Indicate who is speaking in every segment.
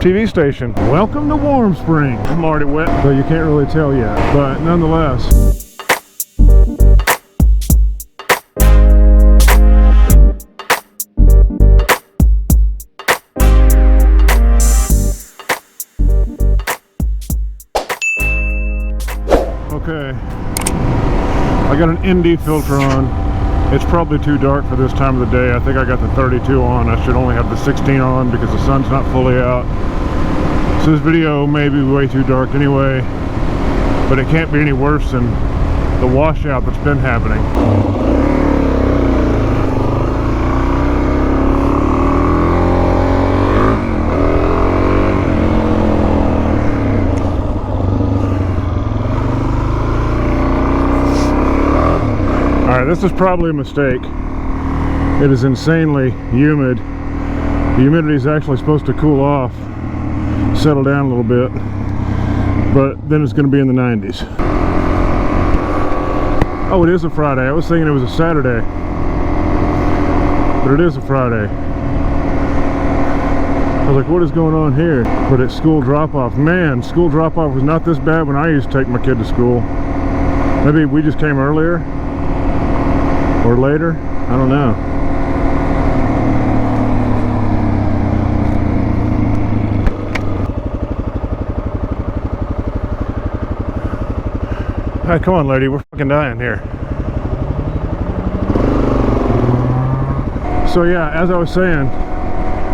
Speaker 1: TV station. Welcome to Warm Spring. I'm already wet, so you can't really tell yet, but nonetheless. Okay, I got an ND filter on. It's probably too dark for this time of the day. I think I got the 32 on. I should only have the 16 on because the sun's not fully out. So this video may be way too dark anyway, but it can't be any worse than the washout that's been happening. Alright, this is probably a mistake. It is insanely humid. The humidity is actually supposed to cool off, settle down a little bit, but then it's going to be in the 90s. Oh, it is a Friday. I was thinking it was a Saturday, but it is a Friday. I was like, what is going on here? But it's school drop-off. Man, school drop-off was not this bad when I used to take my kid to school. Maybe we just came earlier or later. I don't know. All right, come on, lady. We're fucking dying here. So yeah, as I was saying,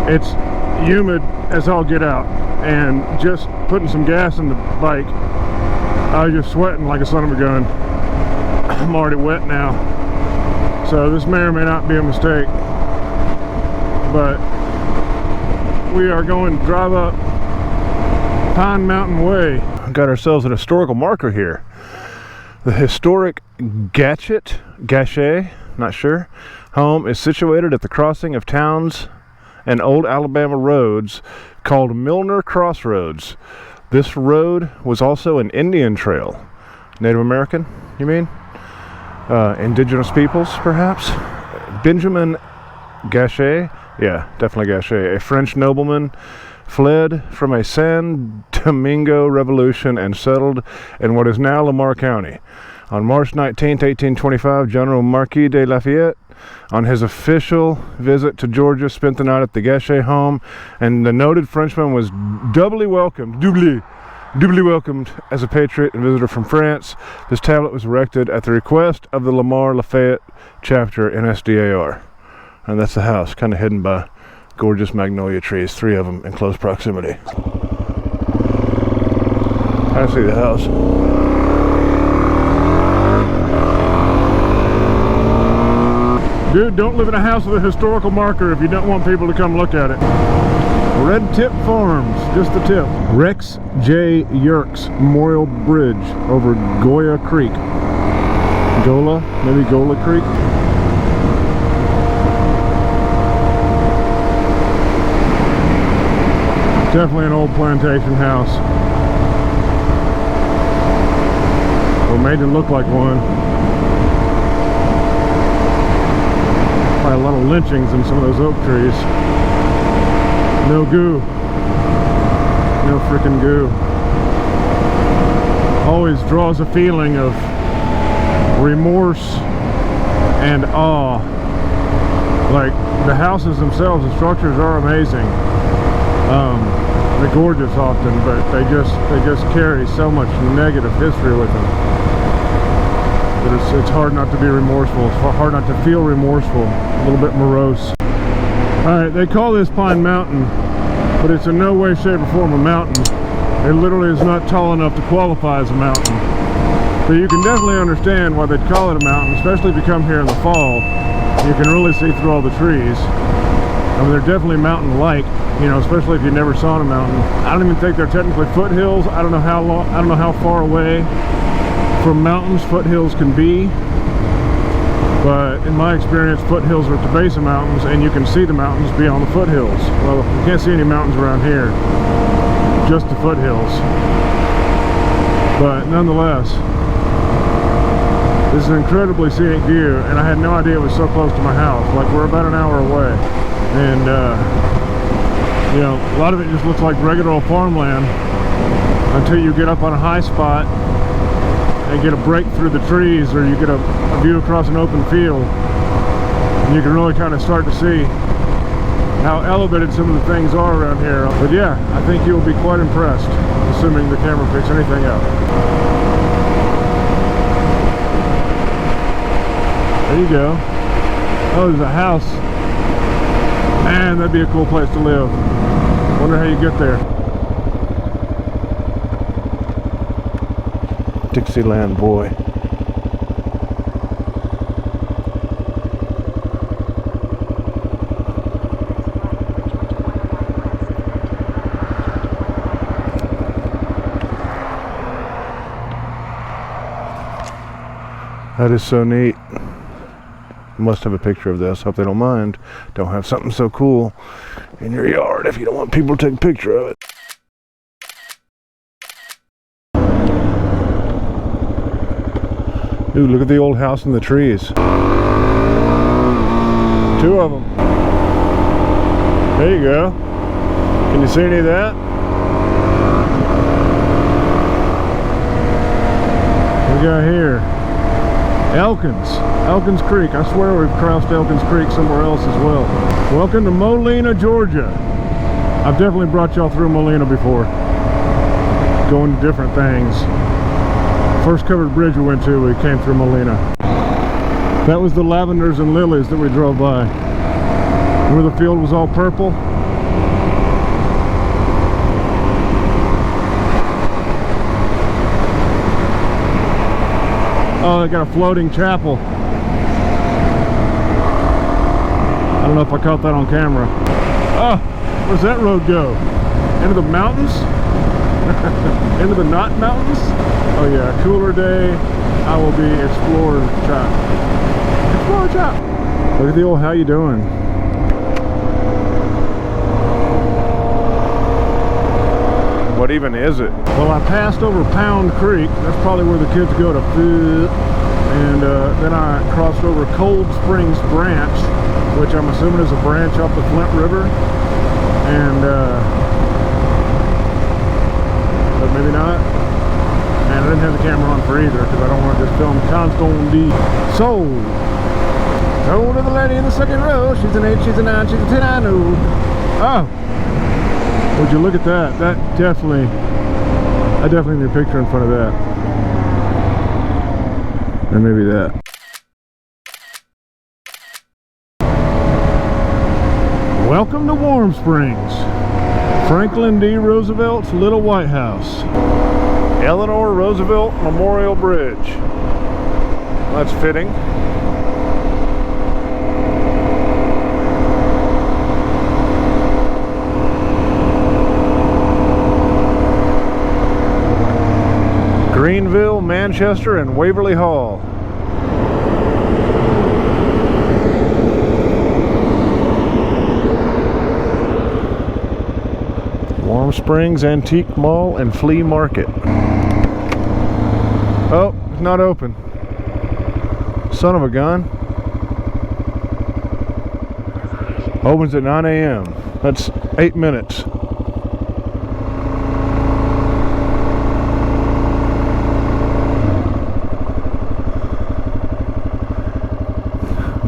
Speaker 1: it's humid as all get out, and just putting some gas in the bike, I was just sweating like a son of a gun. I'm already wet now, so this may or may not be a mistake, but we are going to drive up Pine Mountain Way. Got ourselves an historical marker here. The historic Gachet, not sure, home is situated at the crossing of towns and old Alabama roads called Milner Crossroads. This road was also an Indian trail. Native American, you mean? Indigenous peoples, perhaps? Benjamin Gachet, yeah, definitely Gachet, a French nobleman, fled from a San Domingo revolution and settled in what is now Lamar County. On March 19, 1825, General Marquis de Lafayette, on his official visit to Georgia, spent the night at the Gachet home, and the noted Frenchman was doubly welcomed as a patriot and visitor from France. This tablet was erected at the request of the Lamar Lafayette chapter in SDAR. And that's the house, kind of hidden by gorgeous magnolia trees, 3 of them in close proximity. I see the house. Dude, don't live in a house with a historical marker if you don't want people to come look at it. Red Tip Farms, just the tip. Rex J. Yerkes Memorial Bridge over Goya Creek. Gola? Maybe Gola Creek? Definitely an old plantation house. Or made to look like one. Probably a lot of lynchings in some of those oak trees. No goo. No frickin' goo. Always draws a feeling of remorse and awe. Like, the houses themselves, the structures are amazing. They're gorgeous often, but they just carry so much negative history with them that it's hard not to be remorseful. It's hard not to feel remorseful. A little bit morose. Alright, they call this Pine Mountain, but it's in no way, shape, or form a mountain. It literally is not tall enough to qualify as a mountain. So you can definitely understand why they'd call it a mountain, especially if you come here in the fall. You can really see through all the trees. I mean, they're definitely mountain-like, you know, especially if you never saw a mountain. I don't even think they're technically foothills. I don't know how long, I don't know how far away from mountains foothills can be. But in my experience, foothills are at the base of mountains, and you can see the mountains beyond the foothills. Well, you can't see any mountains around here, just the foothills. But nonetheless, this is an incredibly scenic view, and I had no idea it was so close to my house. Like, we're about an hour away, and You know, a lot of it just looks like regular old farmland until you get up on a high spot and get a break through the trees, or you get a view across an open field, and you can really kind of start to see how elevated some of the things are around here. But yeah, I think you'll be quite impressed, assuming the camera picks anything up. There you go. Oh, there's a house. Man, that'd be a cool place to live. Wonder how you get there. Dixieland boy. That is so neat. Must have a picture of this. Hope they don't mind. Don't have something so cool in your yard if you don't want people to take a picture of it. Ooh, look at the old house in the trees. 2 of them. There you go. Can you see any of that? What we got here? Elkins Creek. I swear we've crossed Elkins Creek somewhere else as well. Welcome to Molina, Georgia. I've definitely brought y'all through Molina before, going to different things. First covered bridge we went to, we came through Molina. That was the lavenders and lilies that we drove by, where the field was all purple. Oh, they got a floating chapel. I don't know if I caught that on camera. Oh, where's that road go? Into the mountains? Into the not mountains? Oh yeah, cooler day, I will be Explorer Chop. Explorer Chop! Look at the old how you doing. What even is it? Well, I passed over Pound Creek. That's probably where the kids go to food. And then I crossed over Cold Springs Branch, which I'm assuming is a branch off the Flint River. And, but maybe not. Man, I didn't have the camera on for either, because I don't want to just film Constone D. So, go to the lady in the second row. She's an 8, she's a 9, she's a 10, I know. Oh! Would you look at that? I definitely need a picture in front of that. Or maybe that. Welcome to Warm Springs. Franklin D. Roosevelt's Little White House. Eleanor Roosevelt Memorial Bridge. That's fitting. Greenville, Manchester, and Waverly Hall. Warm Springs Antique Mall and Flea Market. Oh, it's not open. Son of a gun. Opens at 9 a.m. That's 8 minutes.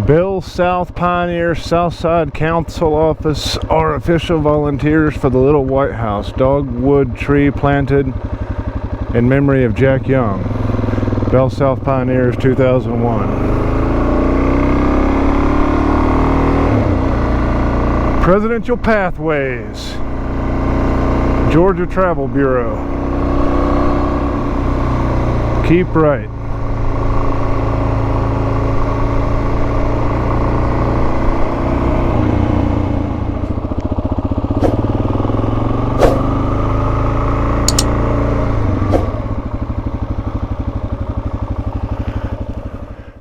Speaker 1: Bell South Pioneer Southside Council Office are official volunteers for the Little White House. Dogwood tree planted in memory of Jack Young. Bell South Pioneers 2001. Presidential Pathways. Georgia Travel Bureau. Keep right.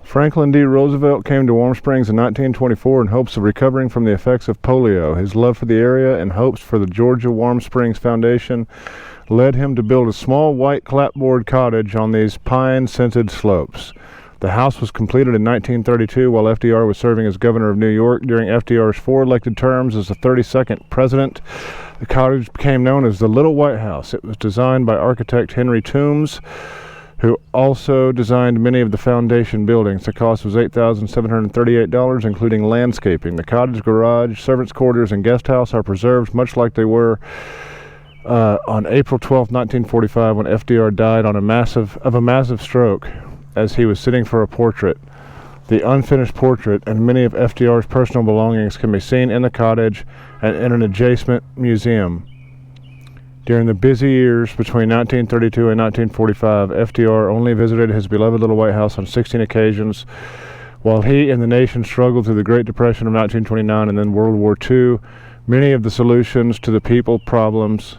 Speaker 1: Franklin D. Roosevelt came to Warm Springs in 1924 in hopes of recovering from the effects of polio. His love for the area and hopes for the Georgia Warm Springs Foundation led him to build a small white clapboard cottage on these pine-scented slopes. The house was completed in 1932 while FDR was serving as governor of New York. During FDR's 4 elected terms as the 32nd president, the cottage became known as the Little White House. It was designed by architect Henry Toombs, who also designed many of the foundation buildings. The cost was $8,738, including landscaping. The cottage, garage, servants' quarters, and guest house are preserved much like they were on April 12, 1945, when FDR died of a massive stroke as he was sitting for a portrait. The unfinished portrait and many of FDR's personal belongings can be seen in the cottage and in an adjacent museum. During the busy years between 1932 and 1945, FDR only visited his beloved Little White House on 16 occasions. While he and the nation struggled through the Great Depression of 1929 and then World War II, many of the solutions to the people problems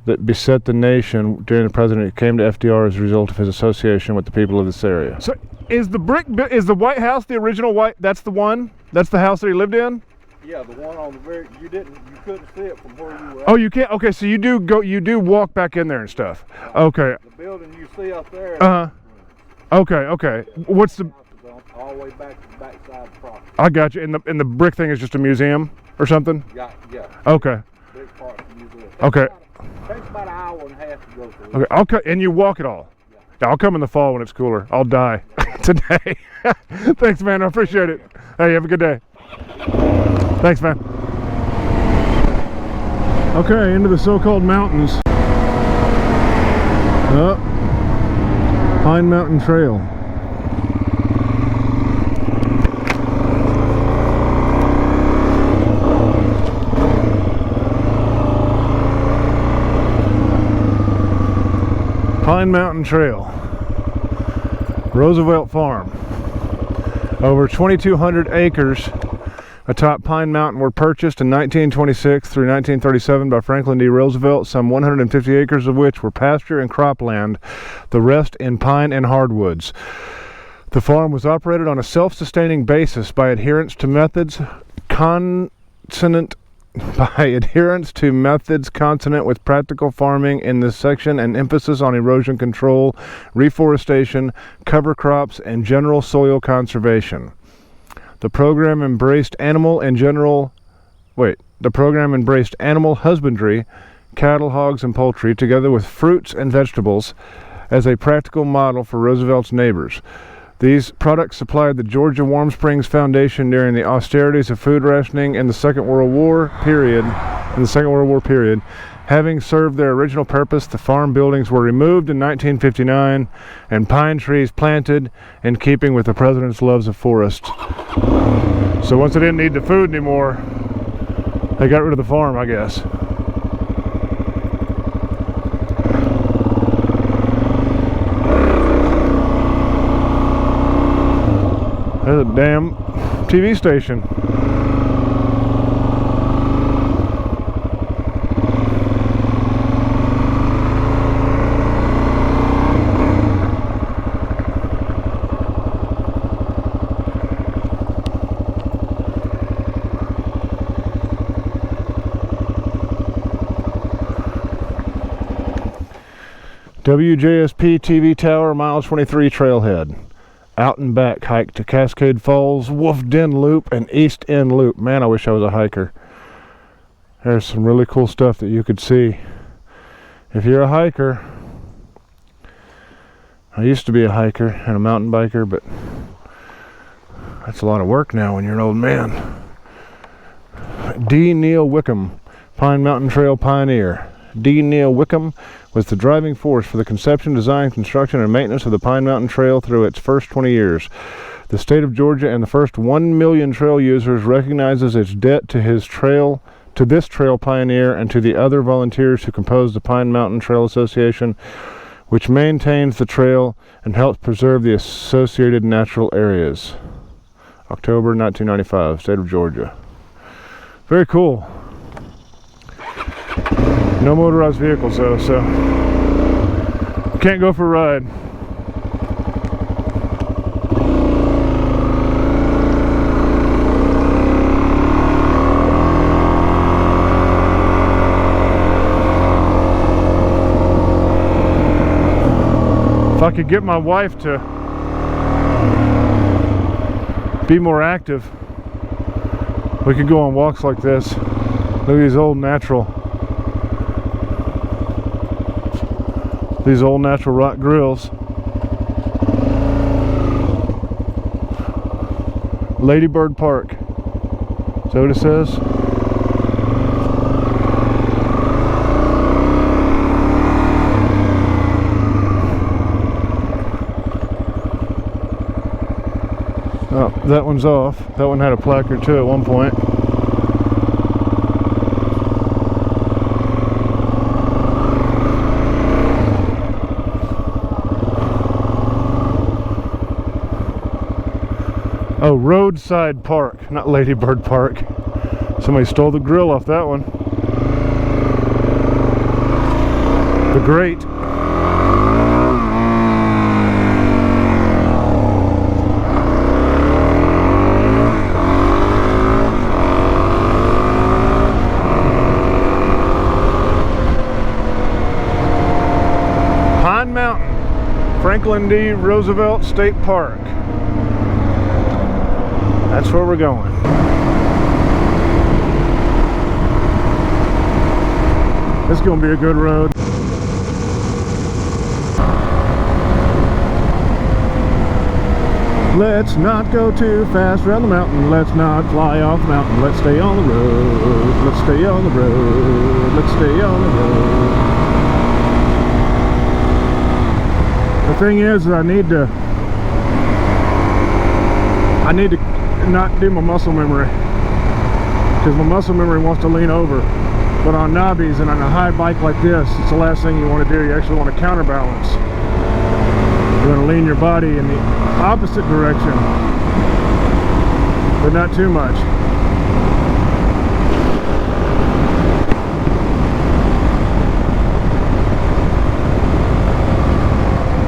Speaker 1: that beset the nation during the presidency came to FDR as a result of his association with the people of this area. So is the White House the original white? That's the one? That's the house that he lived in?
Speaker 2: Yeah, the one on the very, you couldn't see it from where you were at.
Speaker 1: Oh, you can't? Okay, so you do walk back in there and stuff. Okay.
Speaker 2: The building you see up there.
Speaker 1: Okay. What's the...
Speaker 2: All the way back to the back side of the property.
Speaker 1: I got you. And the brick thing is just a museum or something?
Speaker 2: Yeah.
Speaker 1: Okay.
Speaker 2: Big part of the museum.
Speaker 1: Okay.
Speaker 2: Takes about an hour and a half to go through.
Speaker 1: Okay, and you walk it all? Yeah. I'll come in the fall when it's cooler. I'll die today. Thanks, man. I appreciate it. Hey, have a good day. Thanks, man. Okay, into the so-called mountains. Pine Mountain Trail. Pine Mountain Trail. Roosevelt Farm. Over 2,200 acres atop Pine Mountain were purchased in 1926 through 1937 by Franklin D. Roosevelt, some 150 acres of which were pasture and cropland, the rest in pine and hardwoods. The farm was operated on a self-sustaining basis by adherence to methods consonant with practical farming in this section, and emphasis on erosion control, reforestation, cover crops, and general soil conservation. The program embraced animal husbandry, cattle, hogs, and poultry, together with fruits and vegetables, as a practical model for Roosevelt's neighbors. These products supplied the Georgia Warm Springs Foundation during the austerities of food rationing in the Second World War period. Having served their original purpose, the farm buildings were removed in 1959 and pine trees planted in keeping with the president's loves of forests. So once they didn't need the food anymore, they got rid of the farm, I guess. There's a damn TV station. WJSP TV Tower, mile 23 trailhead. Out and back hike to Cascade Falls, Wolf Den Loop, and East End Loop. Man, I wish I was a hiker. There's some really cool stuff that you could see if you're a hiker. I used to be a hiker and a mountain biker, but that's a lot of work now when you're an old man. D. Neil Wickham, Pine Mountain Trail pioneer. D. Neil Wickham was the driving force for the conception, design, construction, and maintenance of the Pine Mountain Trail through its first 20 years. The state of Georgia and the first 1 million trail users recognizes its debt to this trail pioneer and to the other volunteers who compose the Pine Mountain Trail Association, which maintains the trail and helps preserve the associated natural areas. October 1995, state of Georgia. Very cool. No motorized vehicles though, so can't go for a ride. If I could get my wife to be more active, we could go on walks like this. Look at these old natural rock grills. Ladybird Park. Is that what it says? Oh, that one's off. That one had a placard too at one point. Oh, Roadside Park, not Ladybird Park. Somebody stole the grill off that one. The Great. Pine Mountain, Franklin D. Roosevelt State Park. That's where we're going. This is going to be a good road. Let's not go too fast around the mountain. Let's not fly off the mountain. Let's stay on the road. Let's stay on the road. Let's stay on the road. The thing is, I need to not do my muscle memory, because my muscle memory wants to lean over. But on knobbies and on a high bike like this, it's the last thing you want to do. You actually want to counterbalance. You want to lean your body in the opposite direction, but not too much.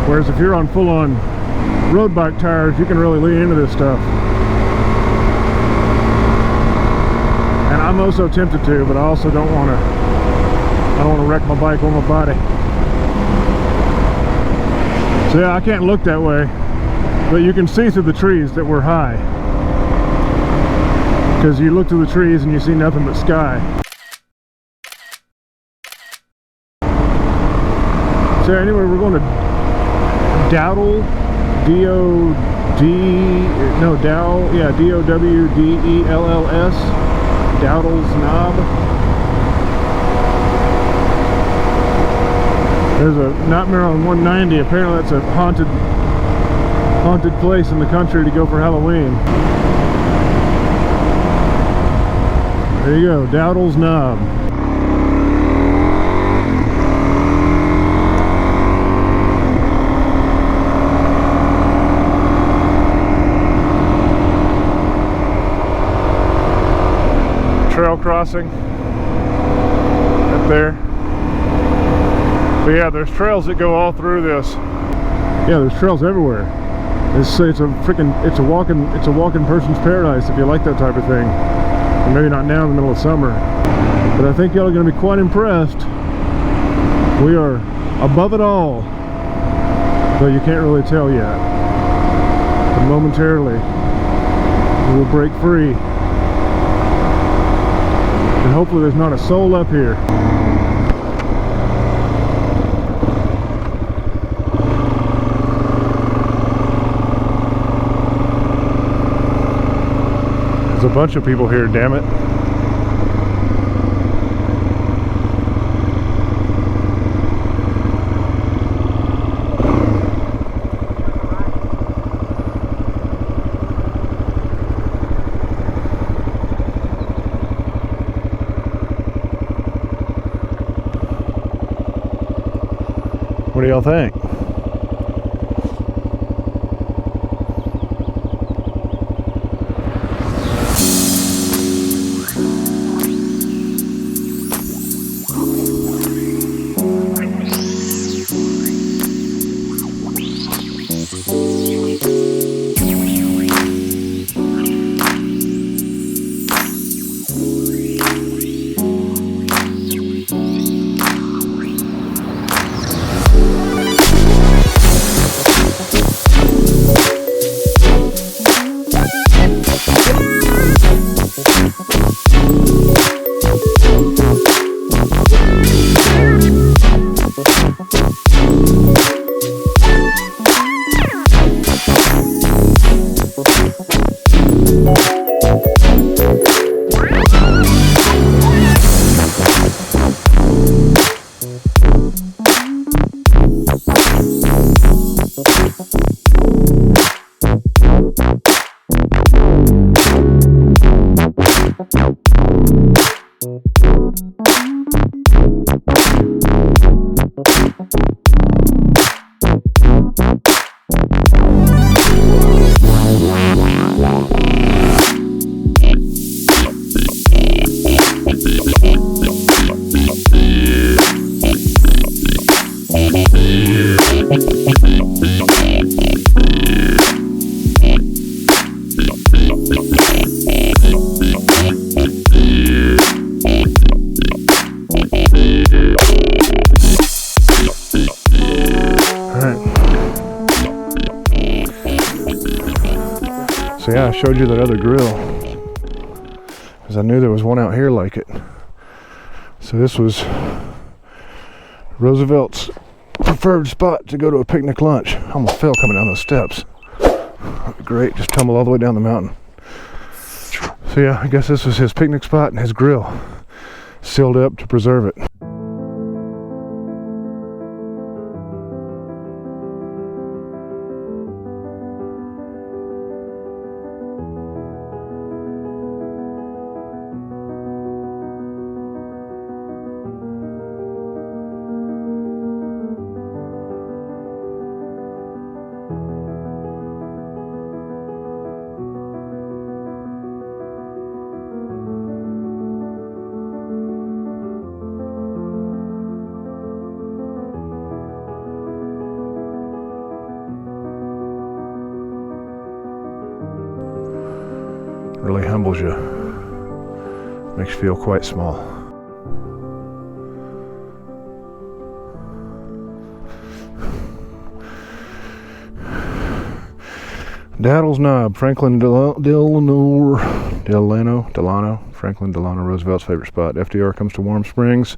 Speaker 1: Whereas if you're on full-on road bike tires, you can really lean into this stuff. And I'm also tempted to, but I also don't want to wreck my bike or my body. So yeah, I can't look that way, but you can see through the trees that we're high, because you look through the trees and you see nothing but sky. So anyway, we're going to Dowdle, D-O-W-D-E-L-L-S, Dowdle's Knob. There's a Nightmare on 190. Apparently that's a haunted place in the country to go for Halloween. There you go, Dowdle's Knob. Trail crossing up there. But yeah, there's trails that go all through this. Yeah, there's trails everywhere. It's a walking person's paradise if you like that type of thing. And maybe not now in the middle of summer, but I think y'all are going to be quite impressed. We are above it all, though you can't really tell yet. But momentarily, we will break free. And hopefully there's not a soul up here. There's a bunch of people here, damn it. What do y'all think? So yeah, I showed you that other grill because I knew there was one out here like it. So this was Roosevelt's preferred spot to go to a picnic lunch. I almost fell coming down those steps. Great, just tumbled all the way down the mountain. So yeah, I guess this was his picnic spot and his grill, sealed up to preserve it. Really humbles you. Makes you feel quite small. Daddle's Knob, Franklin Delano, Roosevelt's favorite spot. FDR comes to Warm Springs.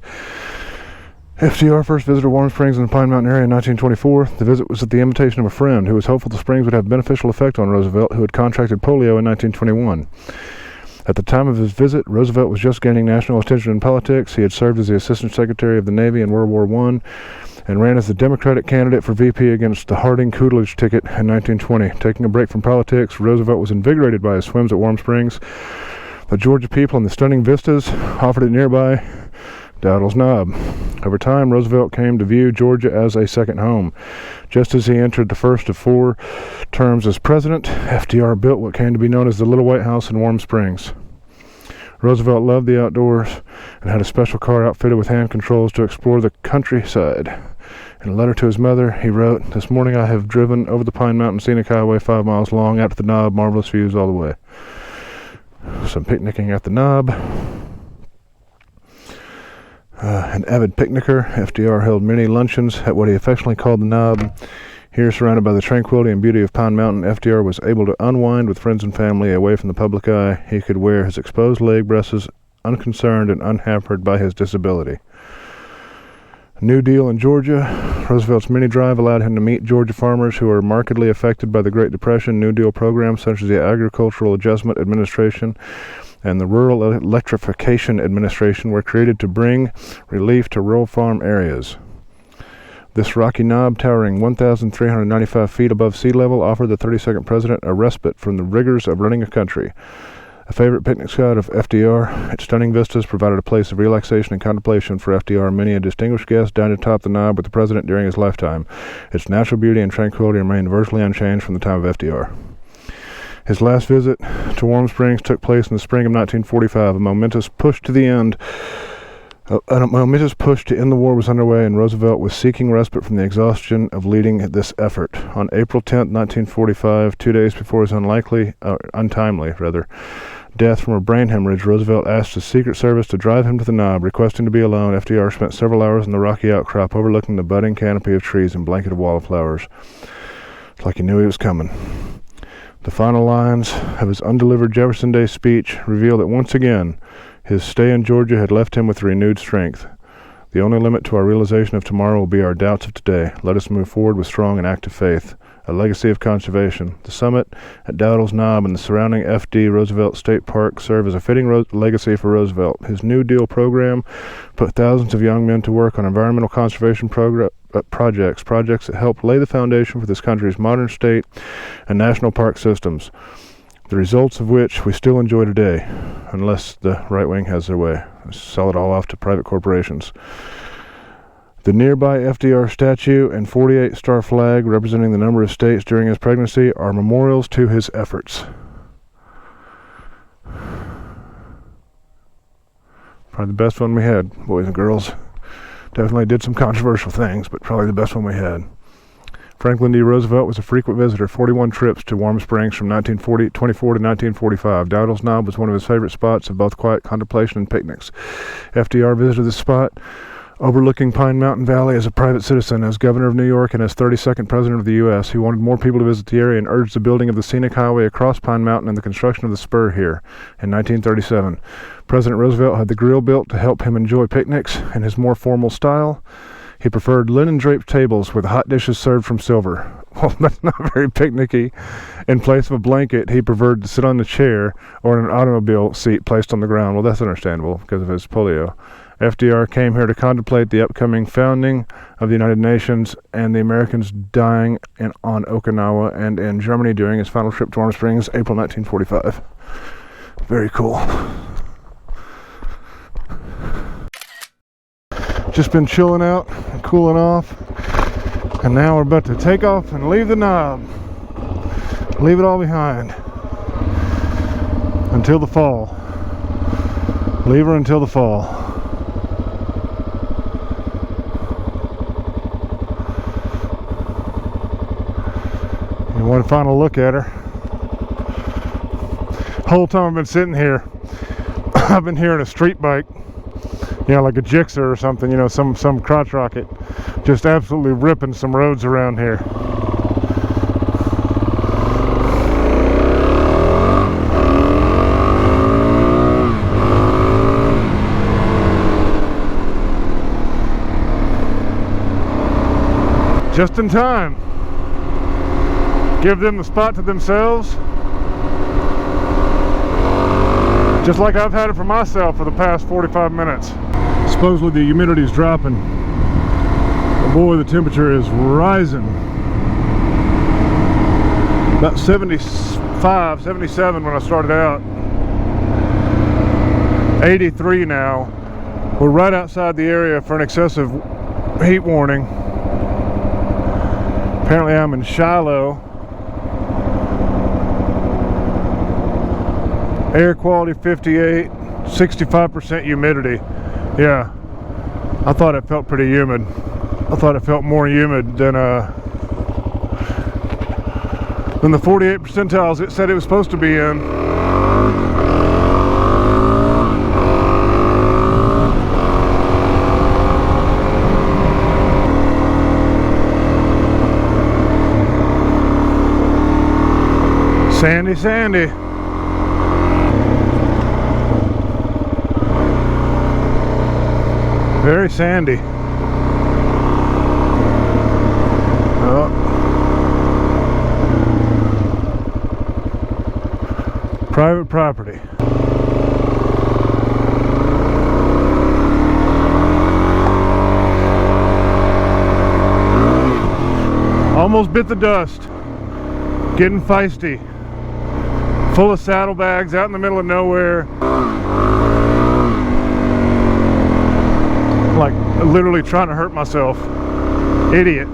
Speaker 1: FDR first visited Warm Springs in the Pine Mountain area in 1924. The visit was at the invitation of a friend who was hopeful the springs would have a beneficial effect on Roosevelt, who had contracted polio in 1921. At the time of his visit, Roosevelt was just gaining national attention in politics. He had served as the Assistant Secretary of the Navy in World War I and ran as the Democratic candidate for VP against the Harding-Coolidge ticket in 1920. Taking a break from politics, Roosevelt was invigorated by his swims at Warm Springs. The Georgia people and the stunning vistas offered it nearby Daddle's Knob. Over time, Roosevelt came to view Georgia as a second home. Just as he entered the first of 4 terms as president, FDR built what came to be known as the Little White House in Warm Springs. Roosevelt loved the outdoors and had a special car outfitted with hand controls to explore the countryside. In a letter to his mother, he wrote, "This morning I have driven over the Pine Mountain Scenic Highway 5 miles long, out to the Knob, marvelous views all the way." Some picnicking at the Knob. An avid picnicker, FDR held many luncheons at what he affectionately called the Knob. Here, surrounded by the tranquility and beauty of Pine Mountain, FDR was able to unwind with friends and family away from the public eye. He could wear his exposed leg breasts unconcerned and unhampered by his disability. New Deal in Georgia. Roosevelt's mini drive allowed him to meet Georgia farmers who were markedly affected by the Great Depression. New Deal programs such as the Agricultural Adjustment Administration and the Rural Electrification Administration were created to bring relief to rural farm areas. This rocky knob, towering 1,395 feet above sea level, offered the 32nd president a respite from the rigors of running a country. A favorite picnic spot of FDR, its stunning vistas provided a place of relaxation and contemplation for FDR. Many a distinguished guest dined atop the knob with the president during his lifetime. Its natural beauty and tranquility remained virtually unchanged from the time of FDR. His last visit to Warm Springs took place in the spring of 1945. A momentous push to end the war was underway, and Roosevelt was seeking respite from the exhaustion of leading this effort. On April 10, 1945, 2 days before his untimely death from a brain hemorrhage, Roosevelt asked the Secret Service to drive him to the Knob. Requesting to be alone, FDR spent several hours in the rocky outcrop overlooking the budding canopy of trees and blanketed wallflowers. It's like he knew he was coming. The final lines of his undelivered Jefferson Day speech reveal that once again, his stay in Georgia had left him with renewed strength. The only limit to our realization of tomorrow will be our doubts of today. Let us move forward with strong and active faith. A legacy of conservation. The summit at Daddle's Knob and the surrounding F.D. Roosevelt State Park serve as a fitting legacy for Roosevelt. His New Deal program put thousands of young men to work on environmental conservation projects that helped lay the foundation for this country's modern state and national park systems, the results of which we still enjoy today, unless the right wing has their way. Sell it all off to private corporations. The nearby FDR statue and 48-star flag representing the number of states during his pregnancy are memorials to his efforts. Probably the best one we had, boys and girls. Definitely did some controversial things, but probably the best one we had. Franklin D. Roosevelt was a frequent visitor, 41 trips to Warm Springs from 1924 to 1945. Dowdall's Knob was one of his favorite spots of both quiet contemplation and picnics. FDR visited this spot overlooking Pine Mountain Valley as a private citizen. As governor of New York and as 32nd president of the U.S., he wanted more people to visit the area and urged the building of the scenic highway across Pine Mountain and the construction of the spur here in 1937. President Roosevelt had the grill built to help him enjoy picnics in his more formal style. He preferred linen-draped tables with hot dishes served from silver. Well, that's not very picnicky. In place of a blanket, he preferred to sit on the chair or in an automobile seat placed on the ground. Well, that's understandable because of his polio. FDR came here to contemplate the upcoming founding of the United Nations and the Americans dying on Okinawa and in Germany during his final trip to Warm Springs, April 1945. Very cool. Just been chilling out and cooling off, and now we're about to take off and leave the knob. Leave it all behind until the fall. Leave her until the fall. And one final look at her. Whole time I've been sitting here, I've been hearing a street bike. You know, like a Gixxer or something, you know, some crotch rocket, just absolutely ripping some roads around here. Just in time. Give them the spot to themselves. Just like I've had it for myself for the past 45 minutes. Supposedly the humidity is dropping. But boy, the temperature is rising. About 75, 77 when I started out. 83 now. We're right outside the area for an excessive heat warning. Apparently I'm in Shiloh. Air quality 58, 65% humidity. Yeah, I thought it felt pretty humid. I thought it felt more humid than the 48 percentiles it said it was supposed to be in. Sandy, sandy. Very sandy. Oh. Private property. Almost bit the dust. Getting feisty. Full of saddlebags out in the middle of nowhere. Like literally trying to hurt myself. Idiot.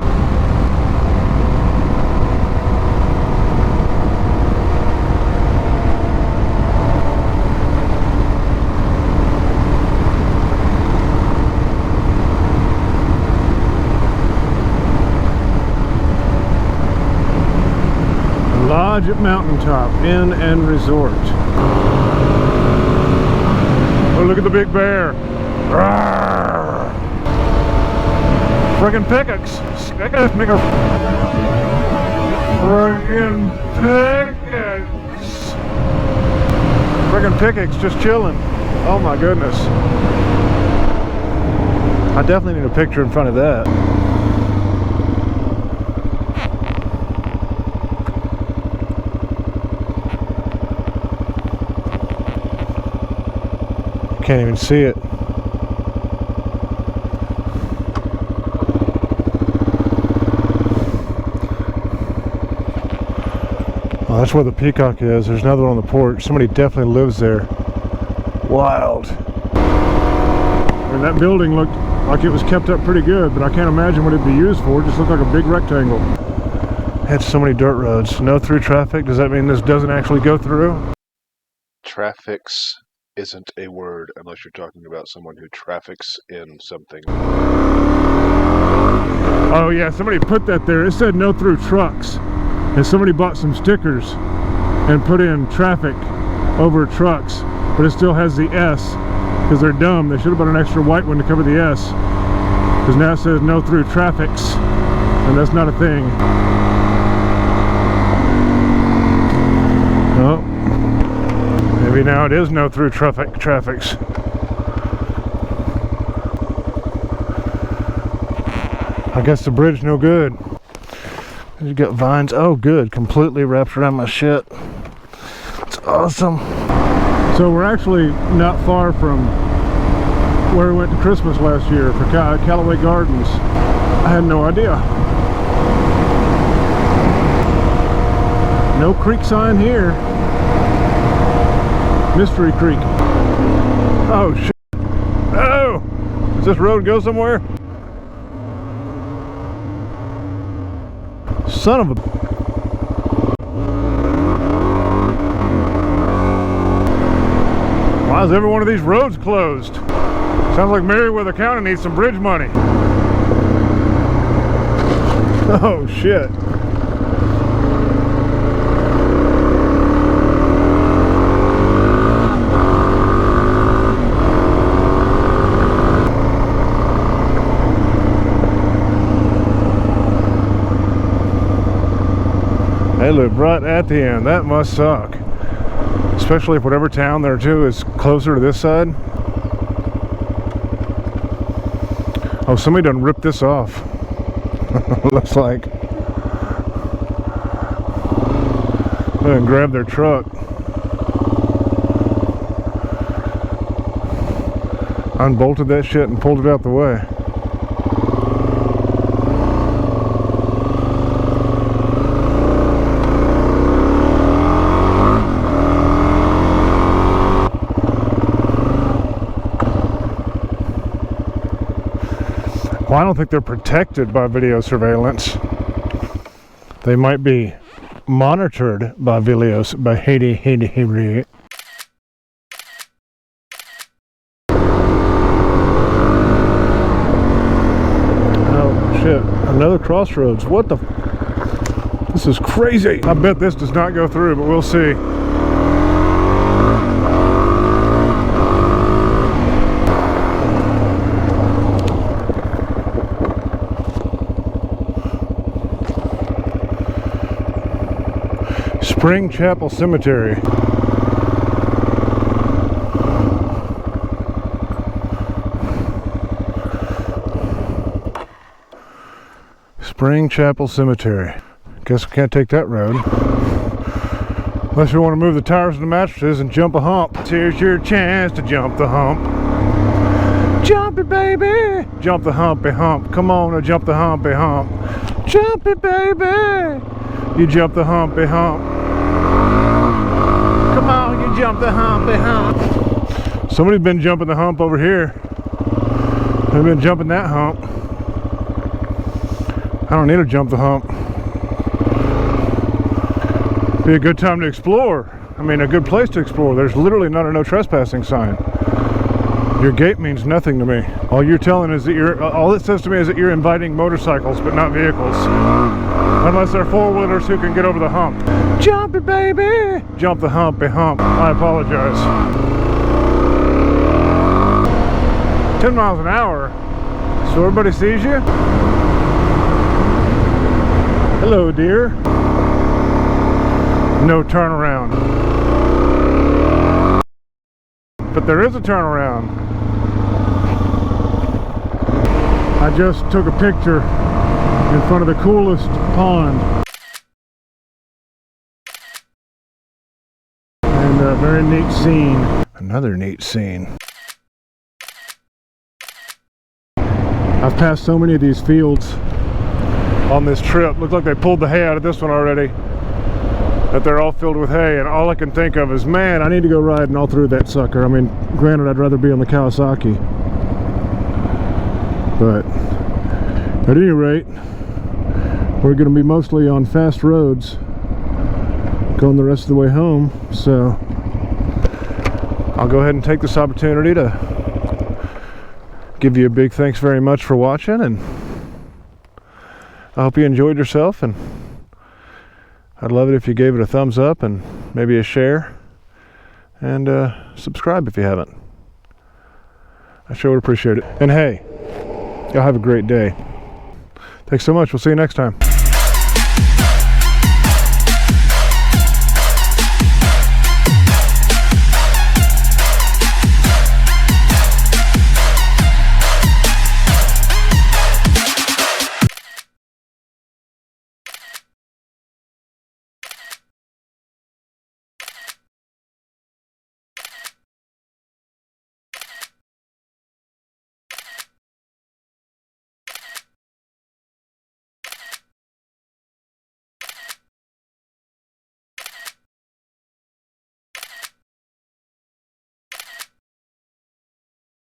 Speaker 1: Lodge at Mountaintop Inn and Resort. Oh, look at the big bear. Rawr. Friggin' pickaxe. Friggin' pickaxe. Friggin' pickaxe just chilling. Oh my goodness. I definitely need a picture in front of that. Can't even see it. Oh, that's where the peacock is. There's another one on the porch. Somebody definitely lives there. Wild. And that building looked like it was kept up pretty good, but I can't imagine what it'd be used for. It just looked like a big rectangle. Had so many dirt roads. No through traffic. Does that mean this doesn't actually go through?
Speaker 3: Traffic's isn't a word unless you're talking about someone who traffics in something.
Speaker 1: Oh yeah, somebody put that there. It said no through trucks. And somebody bought some stickers and put in traffic over trucks, but it still has the S because they're dumb. They should have put an extra white one to cover the S, because now it says no through traffics, and that's not a thing. Oh, maybe now it is no through traffics. I guess the bridge no good. You got vines. Oh good, completely wrapped around my shit. It's awesome. So we're actually not far from where we went to Christmas last year for Callaway Gardens. I had no idea. No creek sign here. Mystery Creek. Oh shit. Oh! Does this road go somewhere? Son of a... Why is every one of these roads closed? Sounds like Meriwether County needs some bridge money. Oh shit. They live right at the end. That must suck. Especially if whatever town they're to is closer to this side. Oh, somebody done ripped this off. Looks like. They done grabbed their truck. Unbolted that shit and pulled it out the way. Well, I don't think they're protected by video surveillance. They might be monitored by Haiti. Oh shit, another crossroads. What the? This is crazy. I bet this does not go through, but we'll see. Spring Chapel Cemetery. Spring Chapel Cemetery. Guess we can't take that road. Unless we want to move the tires and the mattresses and jump a hump. Here's your chance to jump the hump. Jump it, baby! Jump the humpy hump. Come on, jump the humpy hump. Jump it, baby! You jump the humpy hump. Come on, you jump the humpy hump. Somebody's been jumping the hump over here. They've been jumping that hump. I don't need to jump the hump. Be a good time to explore. I mean, a good place to explore. There's literally not a no trespassing sign. Your gate means nothing to me. All you're telling is that all it says to me is that you're inviting motorcycles, but not vehicles. Unless they're four-wheelers who can get over the hump. Jump it, baby! Jump the humpy hump. I apologize. 10 miles an hour. So everybody sees you? Hello, dear. No turnaround. But there is a turnaround. I just took a picture in front of the coolest pond. And a very neat scene. Another neat scene. I've passed so many of these fields on this trip. Looks like they pulled the hay out of this one already. That they're all filled with hay, and all I can think of is, man, I need to go riding all through that sucker. I mean, granted, I'd rather be on the Kawasaki. But at any rate, we're going to be mostly on fast roads going the rest of the way home, so I'll go ahead and take this opportunity to give you a big thanks very much for watching, and I hope you enjoyed yourself, and I'd love it if you gave it a thumbs up and maybe a share, and subscribe if you haven't. I sure would appreciate it. And hey, y'all have a great day. Thanks so much. We'll see you next time.